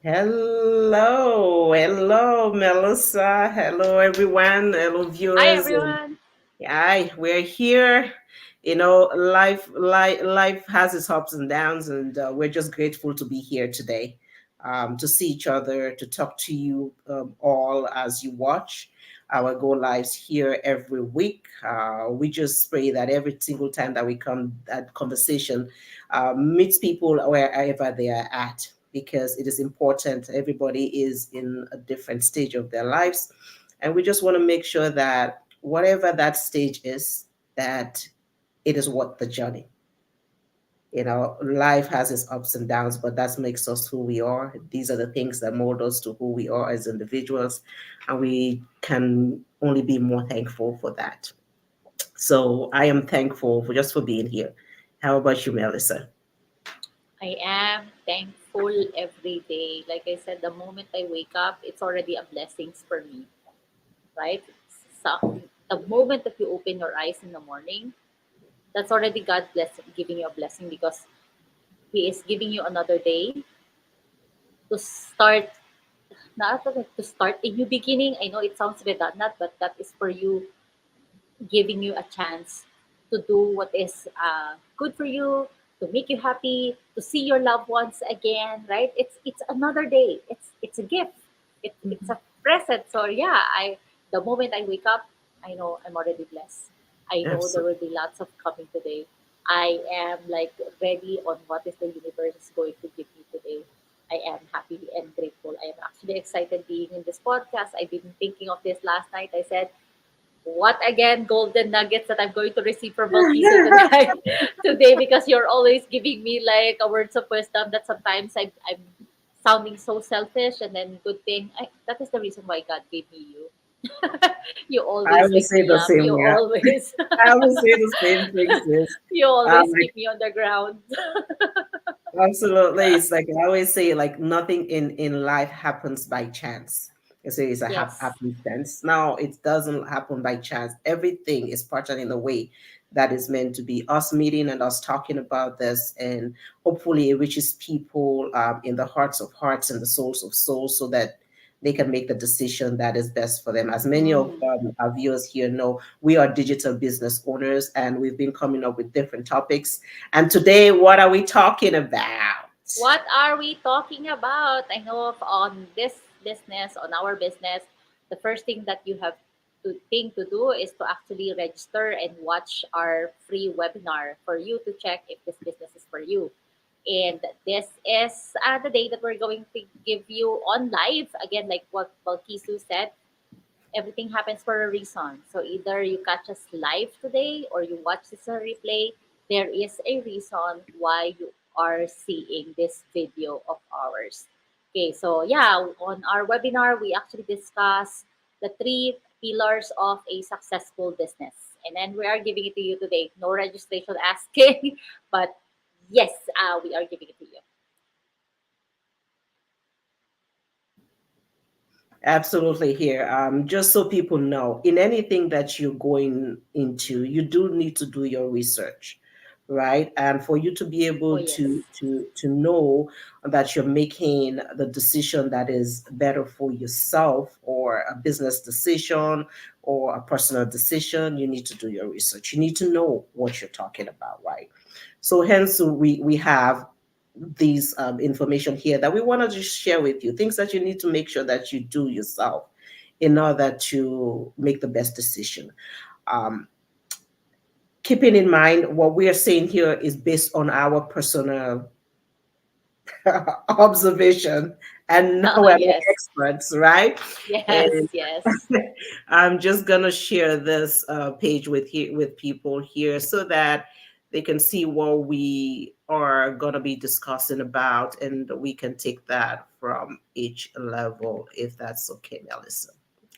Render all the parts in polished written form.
Hello, Melissa. Hello, everyone. Hello, Hi viewers. And everyone. hi, we're here. Life has its ups and downs, and we're just grateful to be here today, to see each other, to talk to you all as you watch our Go Lives here every week. We just pray that every single time that we come, that conversation meets people wherever they are at, because it is important. Everybody is in a different stage of their lives, and we just want to make sure that whatever that stage is, that it is worth the journey. Life has its ups and downs, but that makes us who we are. These are the things that mold us to who we are as individuals, and we can only be more thankful for that. So I am thankful for being here. How about you, Melissa? I am thankful every day. Like I said, the moment I wake up, it's already a blessings for me, right? So the moment that you open your eyes in the morning, that's already God blessing, giving you a blessing because He is giving you another day to start. Not to start a new beginning. I know it sounds redundant, but that is for you, giving you a chance to do what is good for you, to make you happy, to see your loved ones again, right? It's another day. It's a gift. It's Mhm. a present. So yeah, I the moment I wake up, I know I'm already blessed. I know there Absolutely. will be lots of coming today. I am like ready on what is the universe is going to give me today. I am happy and grateful. I am actually excited being in this podcast. I've been thinking of this last night. I said, what again golden nuggets that I'm going to receive from Malkiso tonight today, because you're always giving me like a words of wisdom that sometimes I'm sounding so selfish, and then good thing that is the reason why God gave me you. You I always will wake say me the up. same You way. always I will say the same thing, sis. you always Like, keep me on the ground. absolutely. It's like I always say, like nothing in life happens by chance. I say it's a Yes. happenstance. Now it doesn't happen by chance. Everything is patterned in a way that is meant to be. Us meeting and us talking about this, and hopefully it reaches people in the hearts of hearts and the souls of souls, so that they can make the decision that is best for them. As many of Mm. our viewers here know, we are digital business owners, and we've been coming up with different topics, and today, what are we talking about? What are we talking about? I know on this business, on our business, the first thing that you have to think to do is to actually register and watch our free webinar for you to check if this business is for you. And this is the day that we're going to give you on live. Again, like what Balkisu said, everything happens for a reason. So either you catch us live today or you watch this on replay, there is a reason why you are seeing this video of ours. Okay, so yeah, on our webinar, we actually discuss the three pillars of a successful business. And then we are giving it to you today. No registration asking, but yes, we are giving it to you. Absolutely here. Just so people know, in anything that you're going into, you do need to do your research, right? And for you to be Oh, able yes. to know that you're making the decision that is better for yourself, or a business decision or a personal decision, you need to do your research. You need to know what you're talking about, right? So hence we have these information here that we want to just share with you, things that you need to make sure that you do yourself in order to make the best decision. um, Keeping in mind, what we are saying here is based on our personal observation, and no, we're not Yes. experts, right? Yes, And yes. I'm just gonna share this page with people here, so that they can see what we are gonna be discussing about, and we can take that from each level, if that's okay, Melissa.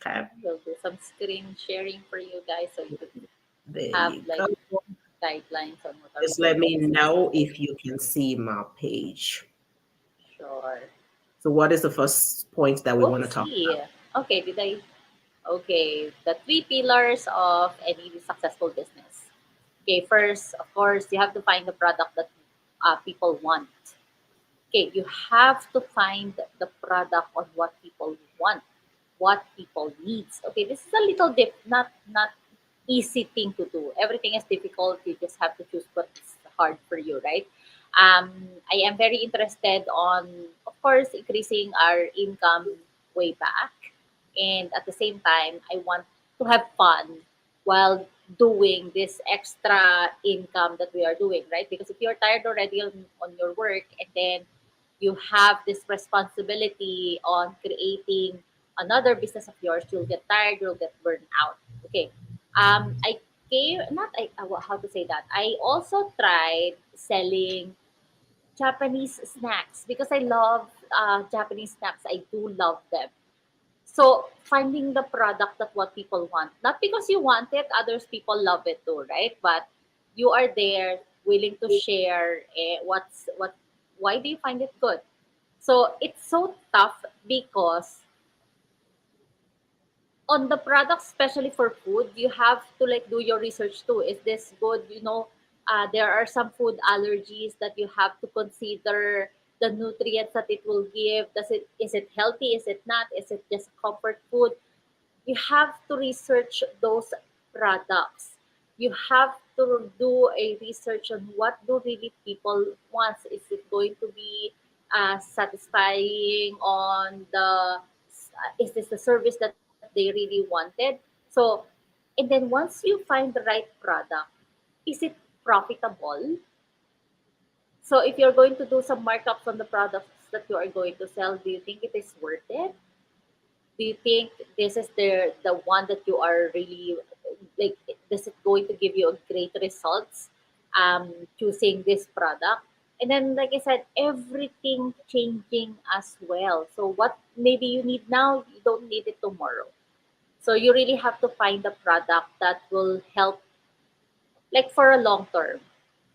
Okay, We'll do some screen sharing for you guys so you could there have you like go. guidelines on what are we Just going let to me discuss know today. if you can see my page. Sure. So, what is the first point that we want to talk Oopsie. about? Okay, did I? Okay, the three pillars of any successful business. Okay, first, of course, you have to find the product that people want. Okay, you have to find the product on what people want, what people needs. Okay, this is a little not easy thing to do. Everything is difficult. You just have to choose what's hard for you, right? Um, I am very interested on, of course, increasing our income way back, and at the same time, I want to have fun while doing this extra income that we are doing, right? Because if you're tired already on your work, and then you have this responsibility on creating another business of yours, you'll get tired, you'll get burned out. Okay. I came, not I, how to say that. I also tried selling Japanese snacks because I love Japanese snacks. I do love them. So finding the product that what people want, not because you want it, others people love it too, right? But you are there willing to share why do you find it good? So it's so tough because on the products, especially for food, you have to like do your research too. Is this good? There are some food allergies that you have to consider the nutrients that it will give. Is it healthy? Is it not? Is it just comfort food? You have to research those products. You have to do a research on what do really people want. Is it going to be satisfying on is this the service that they really wanted? So, and then once you find the right product, is it profitable? So if you're going to do some markups on the products that you are going to sell, do you think it is worth it? Do you think this is the one that you are really like, is it going to give you a great results choosing this product? And then like I said, everything changing as well. So what maybe you need now, you don't need it tomorrow. So you really have to find a product that will help like for a long term.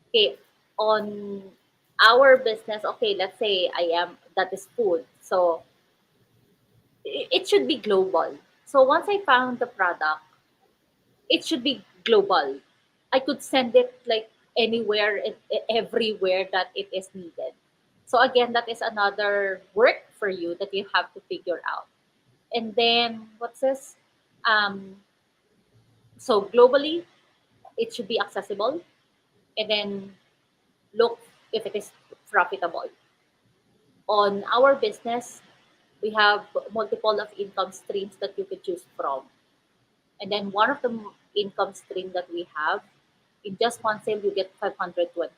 Okay, on our business, okay, let's say I am that is food. So it should be global. So once I found the product, it should be global. I could send it like anywhere, everywhere that it is needed. So again, that is another work for you that you have to figure out. And then what's this? Um, so globally, it should be accessible, and then look if it is profitable. On our business, we have multiple of income streams that you could choose from. And then one of the income stream that we have, in just one sale, you get 520.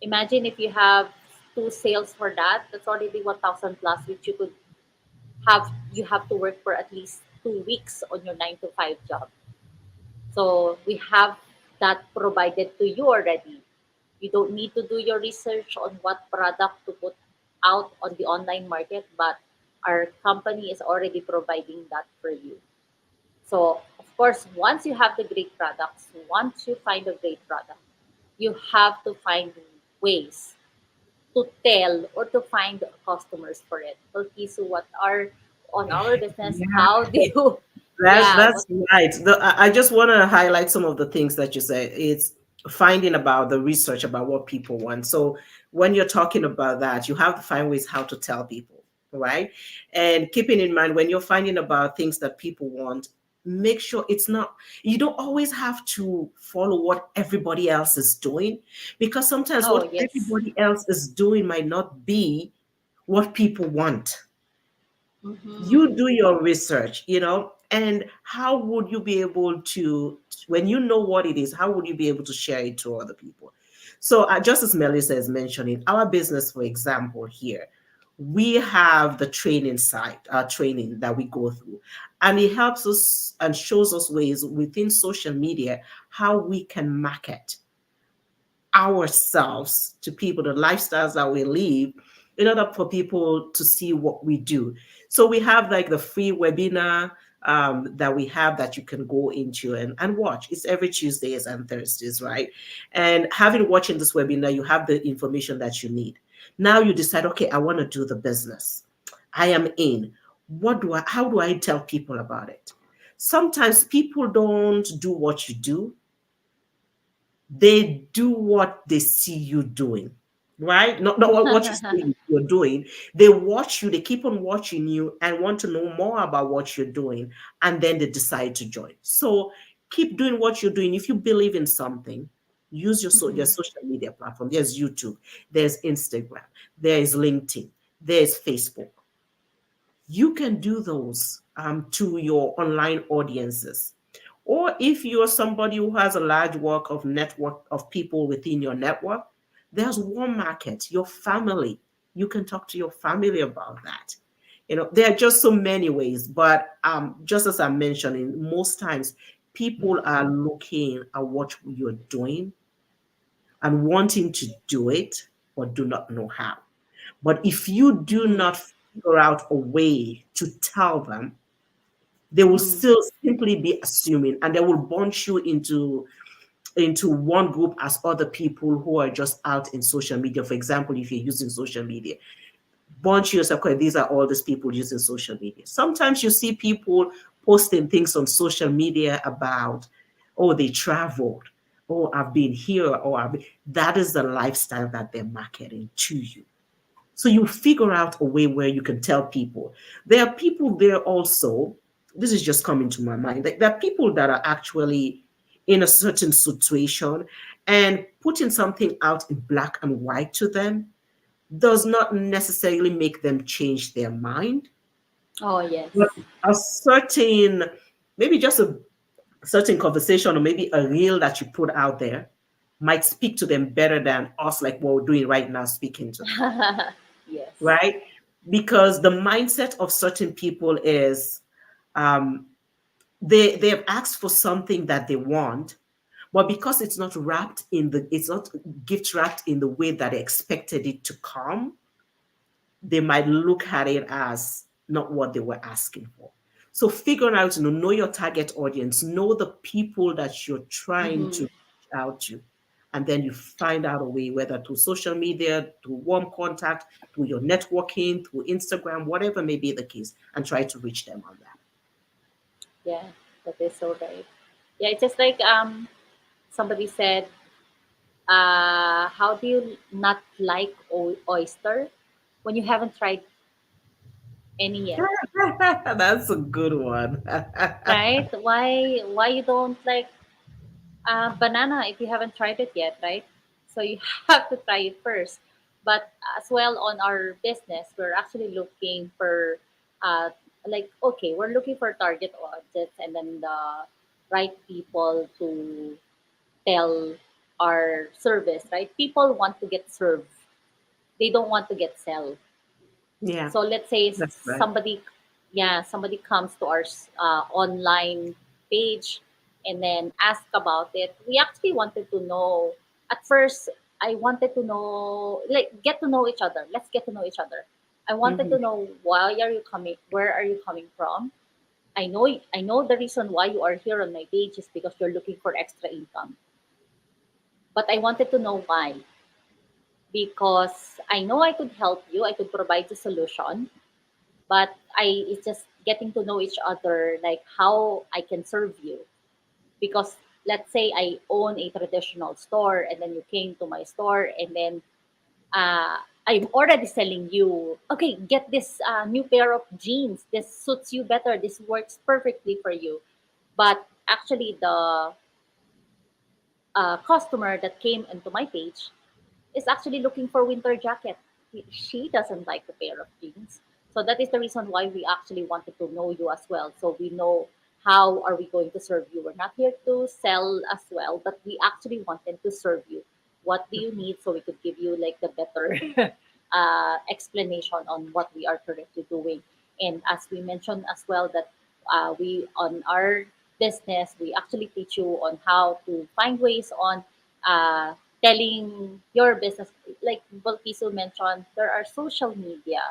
Imagine if you have two sales for that, that's already 1,000 plus, which you have to work for at least 2 weeks on your 9 to 5 job. So we have that provided to you already. You don't need to do your research on what product to put out on the online market, but our company is already providing that for you. So, of course, once you have the great products, once you find a great product, you have to find ways to tell or to find customers for it. Okay, so what are on our business? How do you, yeah, That's right. I just want to highlight some of the things that you said. It's finding about the research about what people want. So when you're talking about that, you have to find ways how to tell people, right? And keeping in mind when you're finding about things that people want, make sure it's not, you don't always have to follow what everybody else is doing, because sometimes oh, what yes. everybody else is doing might not be what people want. Mm-hmm. You do your research, and how would you be able to, when you know what it is, how would you be able to share it to other people? So just as Melissa is mentioning, our business, for example, here, we have the training site, training that we go through, and it helps us and shows us ways within social media how we can market ourselves to people, the lifestyles that we live, in order for people to see what we do. So we have like the free webinar that we have that you can go into and watch. It's every Tuesdays and Thursdays, right? And having watching this webinar, you have the information that you need. Now you decide, okay, I want to do the business. I am in. How do I tell people about it? Sometimes people don't do what you do, they do what they see you doing, right? Not what you say you're doing. They watch you, they keep on watching you and want to know more about what you're doing, and then they decide to join. So keep doing what you're doing. If you believe in something, use your Mhm. social media platform. There's YouTube, there's Instagram, there's LinkedIn, there's Facebook. You can do those to your online audiences. Or if you're somebody who has a large work of network of people within your network, there's one market, your family. You can talk to your family about that. There are just so many ways, but just as I'm mentioning, most times people are looking at what you're doing and wanting to do it, but do not know how. But if you do Mhm. not figure out a way to tell them, they will Mhm. still simply be assuming, and they will bunch you into one group as other people who are just out in social media. For example, if you're using social media, bunch yourself, okay, these are all these people using social media. Sometimes you see people posting things on social media about, oh, they traveled, oh, I've been here, or that is the lifestyle that they're marketing to you. So you figure out a way where you can tell people. There are people there also, this is just coming to my mind, that there are people that are actually in a certain situation, and putting something out in black and white to them does not necessarily make them change their mind. Oh yes. But a certain, maybe just a certain conversation, or maybe a reel that you put out there might speak to them better than us, like what we're doing right now, speaking to them, Yes. right? Because the mindset of certain people is, um, they have asked for something that they want, but because it's not gift wrapped in the way that they expected it to come, they might look at it as not what they were asking for. So figuring out, know your target audience, know the people that you're trying to Mhm. reach out to, and then you find out a way, whether through social media, through warm contact, through your networking, through Instagram, whatever may be the case, and try to reach them on that. Yeah, that is so right. Yeah, it's just like somebody said, how do you not like oyster when you haven't tried any yet, That's a good one. right? Why you don't like banana if you haven't tried it yet, right? So you have to try it first. But as well on our business, we're actually looking for like okay, we're looking for target audience and then the right people to tell our service, right? People want to get served. They don't want to get sell. Yeah, So let's say that's right. somebody, yeah, somebody comes to our online page and then ask about it. We actually wanted to know. At first, I wanted to know, like, get to know each other. Let's get to know each other. I wanted Hmm. to know why are you coming? Where are you coming from? I know the reason why you are here on my page is because you're looking for extra income. But I wanted to know why because I know I could help you. I could provide the solution, but it's just getting to know each other, like how I can serve you. Because let's say I own a traditional store and then you came to my store and then uh, I'm already selling you, okay, get this new pair of jeans. This suits you better. This works perfectly for you. But actually, the customer that came into my page is actually looking for winter jacket. She doesn't like the pair of jeans. So that is the reason why we actually wanted to know you as well. So we know how are we going to serve you. We're not here to sell as well, but we actually wanted to serve you. What do you need so we could give you like the better explanation on what we are currently doing. And as we mentioned as well that we on our business we actually teach you on how to find ways on uh, telling your business, like Balkisu mentioned, there are social media.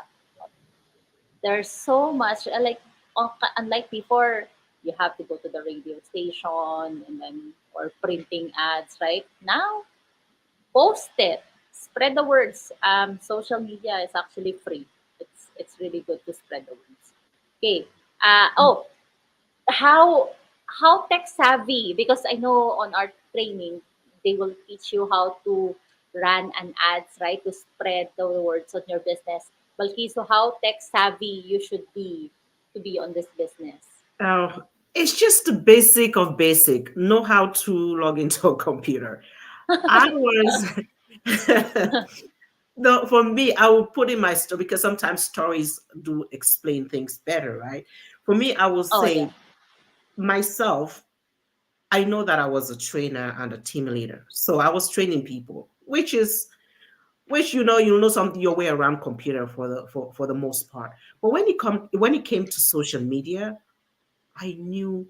There's so much, unlike before, you have to go to the radio station and then, or printing ads, right? Now, post it, spread the words. Social media is actually free. It's really good to spread the words. Okay. Oh, how how tech savvy? Because I know on our training they will teach you how to run an ads, right, to spread the words on your business. Balki, so how tech savvy you should be to be on this business? Oh, it's just the basic of basic. Know how to log into a computer. I was no, for me, I will put in my story because sometimes stories do explain things better, right? For me, I will Oh yeah. say myself, I know that I was a trainer and a team leader. So I was training people, which you know something your way around computer for the most part. But when it came to social media, I knew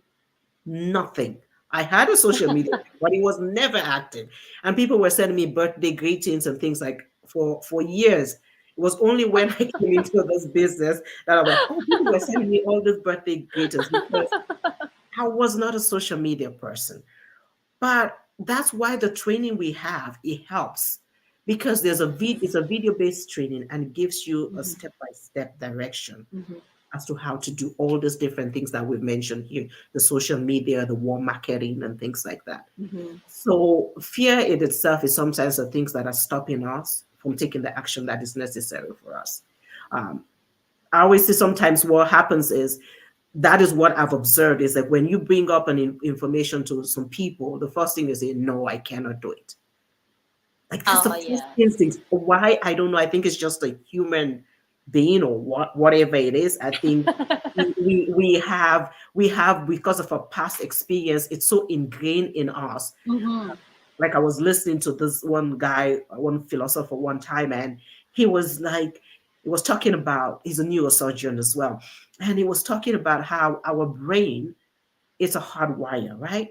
nothing. I had a social media, but it was never active. And people were sending me birthday greetings and things like for years. It was only when I came into this business that I was like, oh, people were sending me all these birthday greetings because I was not a social media person. But that's why the training we have, it helps because it's a video based training and it gives you a Mhm, step by step direction mhm, as to how to do all these different things that we've mentioned here, the social media, the warm marketing, and things like that. mhm. So, fear in itself is sometimes the things that are stopping us from taking the action that is necessary for us. Um, I always say sometimes what happens is that is what I've observed is that when you bring up information to some people, the first thing is say, no, I cannot do it. Like that's the Oh first yes. instinct. Why? I don't know. I think it's just a human being or whatever it is. I think we have because of our past experience, it's so ingrained in us. Mhm. Like I was listening to this one guy, one philosopher one time, and he was like, he was talking about he's a neurosurgeon as well. And he was talking about how our brain is a hard wire, right?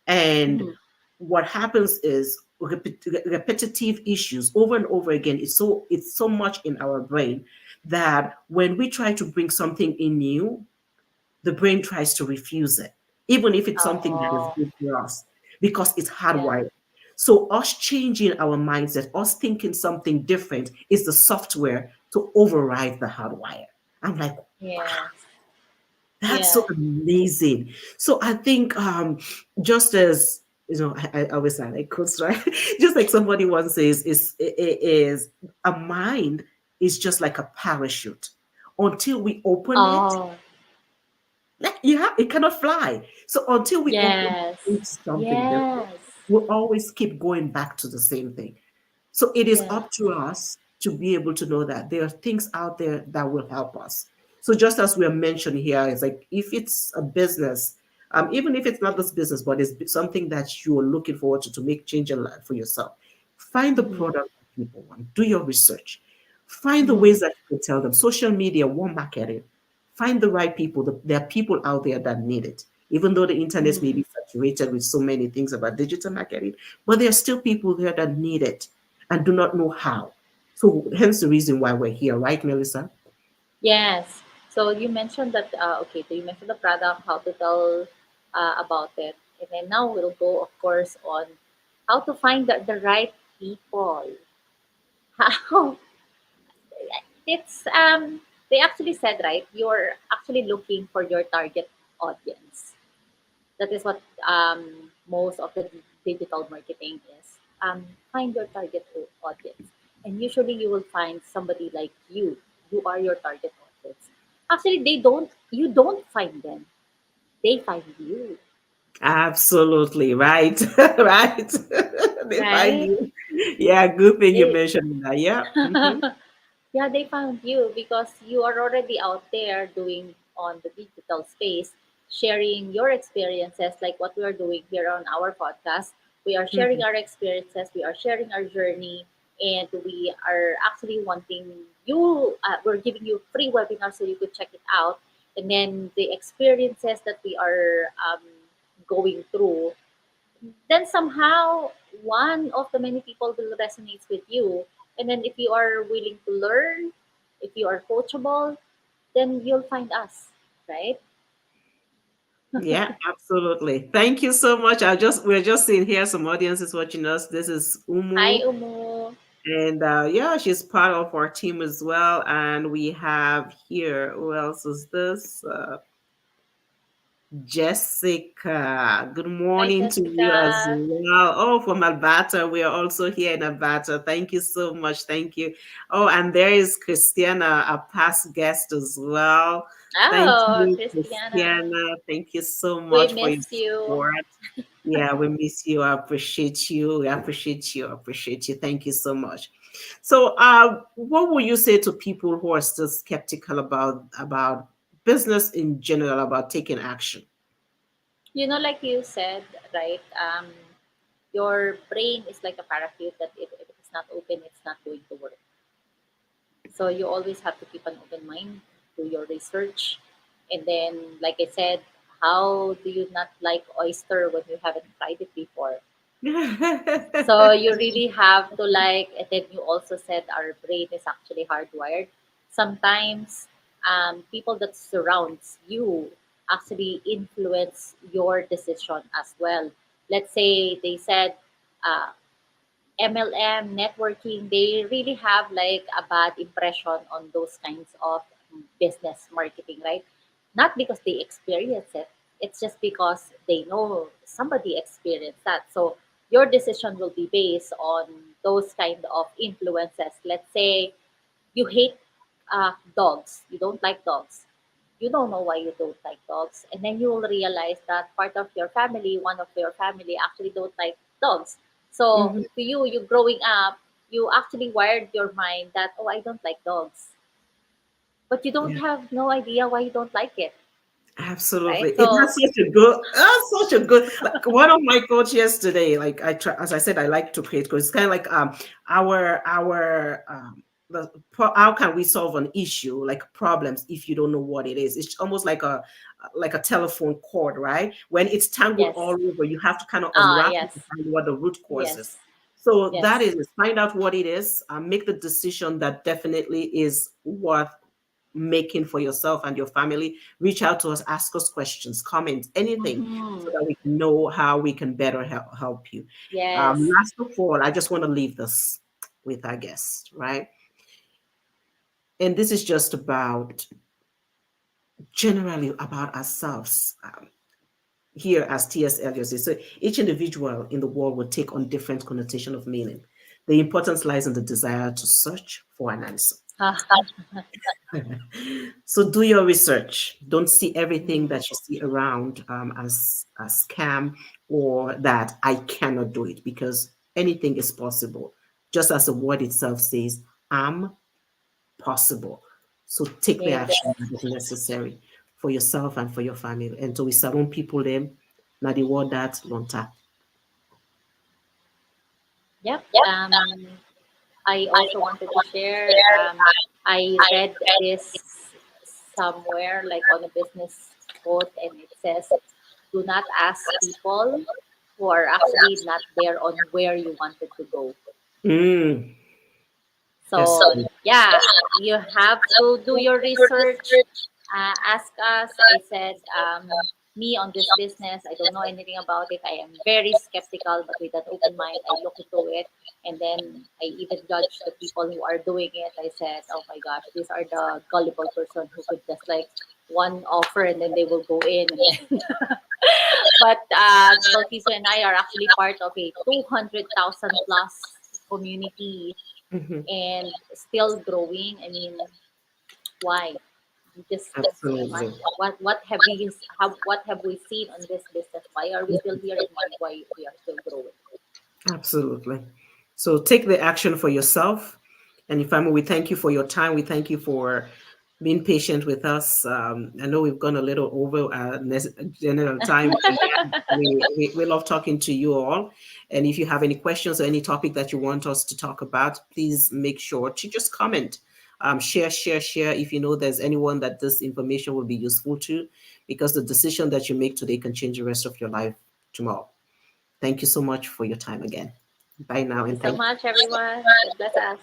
And Mhm. what happens is repetitive issues over and over again. It's so much in our brain that when we try to bring something in new, the brain tries to refuse it, even if it's something that is Oh good for us, because it's yeah. hardwired. So us changing our mindset, us thinking something different, is the software to override the hardwire. I'm like, Yes. that's so Yeah. amazing. So I think just as I always say like quotes, right? Just like somebody once says, is a mind is just like a parachute. Until we open it, Oh like, it cannot fly. So until we open yes. it into something different, Yes. we'll always keep going back to the same thing. So it is Yes. up to us to be able to know that there are things out there that will help us. So just as we are mentioned here, it's like if it's a business, even if it's not this business, but it's something that you are looking forward to make change in life for yourself, find the Mhm, product that people want. Do your research. Find the mhm, ways that you can tell them. Social media, warm marketing. Find the right people. There are people out there that need it. Even though the internet may mhm. be saturated with so many things about digital marketing, but there are still people there that need it and do not know how. So hence the reason why we're here, right, Melissa? Yes. So you mentioned that okay, so you mentioned the product, how to tell about it. And then now we'll go of course on how to find the right people. How it's they actually said right, you're actually looking for your target audience. That is what most of the digital marketing is. Find your target audience, and usually you will find somebody like you. You are your target audience. Actually, they don't. You don't find them. They find you, Absolutely right. Right. They find right? you. Yeah, good thing you They, mentioned that. Yeah. Hmm. yeah, they found you because you are already out there doing on the digital space, sharing your experiences like what we are doing here on our podcast. We are sharing Hmm. our experiences, we are sharing our journey, and we are actually wanting you, we're giving you free webinars so you could check it out. And then the experiences that we are going through, then somehow one of the many people will resonate with you. And then if you are willing to learn, if you are coachable, then you'll find us, right? Yeah, absolutely. Thank you so much. We're just seeing here some audiences watching us. This is Hi, Umu. Umu. And yeah, she's part of our team as well. And we have here, who else is this? Jessica, good Hi, morning to you as Jessica. well. Oh, from Alberta. We are also here in Alberta. Thank you so much. Thank you. Oh, and there is Christiana, a past guest as well. Thank Oh, you, Christiana. Christiana. Thank you so We much for your miss you. support. Yeah, we miss you. I appreciate you. We appreciate you. Appreciate you. Thank you so much. So, what would you say to people who are still skeptical about business in general, about taking action? Like you said, right? Your brain is like a parachute that if it's not open, it's not going to work. So you always have to keep an open mind, do your research, and then, like I said, how do you not like oyster when you haven't tried it before? So you really have to like, and then you also said our brain is actually hardwired. Sometimes people that surrounds you actually influence your decision as well. Let's say they said uh, MLM networking, they really have like a bad impression on those kinds of business marketing, right? Not because they experience it, it's just because they know somebody experienced that. So your decision will be based on those kind of influences. Let's say you hate dogs, you don't like dogs. You don't know why you don't like dogs. And then you will realize that part of your family, one of your family, actually don't like dogs. So Mhm. to you, you growing up, you actually wired your mind that, oh, I don't like dogs. But you don't Yeah, have no idea why you don't like it, right? absolutely. It So, has such a good. Like one of my coach yesterday. Like I try, as I said, I like to create because it's kind of like our how can we solve an issue like problems if you don't know what it is? It's almost like a telephone cord, right? When it's tangled yes. all over, you have to kind of Ah, unwrap it to yes. find what the root cause is. Yes. So that Yes. is find out what it is, make the decision that definitely is worth making for yourself and your family. Reach out to us, ask us questions, comment, anything, so Hmm. that we can know how we can better help you. Yes. Last of all, I just want to leave this with our guests, right? And this is just about generally about ourselves. Here, as T.S. Eliot says, so each individual in the world will take on different connotation of meaning. The importance lies in the desire to search for an answer. So do your research. Don't see everything Mm. that you see around as a scam or that I cannot do it because anything is possible. Just as the word itself says, I'm possible. So take the Yes. action that is necessary for yourself and for your family. And so we surround people them. Now the word that lonta. Yep. I also wanted to share. I read this somewhere, like on a business quote, and it says, "Do not ask people who are actually not there on where you wanted to go." Mm, that's So good. yeah, you have to do your research. Ask us. I said, me on this business, I don't know anything about it. I am very skeptical, but with an open mind, I look into it. And then I even judge the people who are doing it. I said, oh my gosh, these are the gullible person who could just like one offer and then they will go in. And then but Balkiso and I are actually part of a 200,000 plus community Mhm. and still growing. I mean, why? Just why? Absolutely. What have we what have we seen on this business? Why are we still here and why we are still growing? Absolutely. So take the action for yourself and your family. We thank you for your time. We thank you for being patient with us. I know we've gone a little over our general time, but again, we love talking to you all. And if you have any questions or any topic that you want us to talk about, please make sure to just comment. Share. If you know there's anyone that this information will be useful to, because the decision that you make today can change the rest of your life tomorrow. Thank you so much for your time again. Bye now, Thank you and so thank much, everyone. God bless us.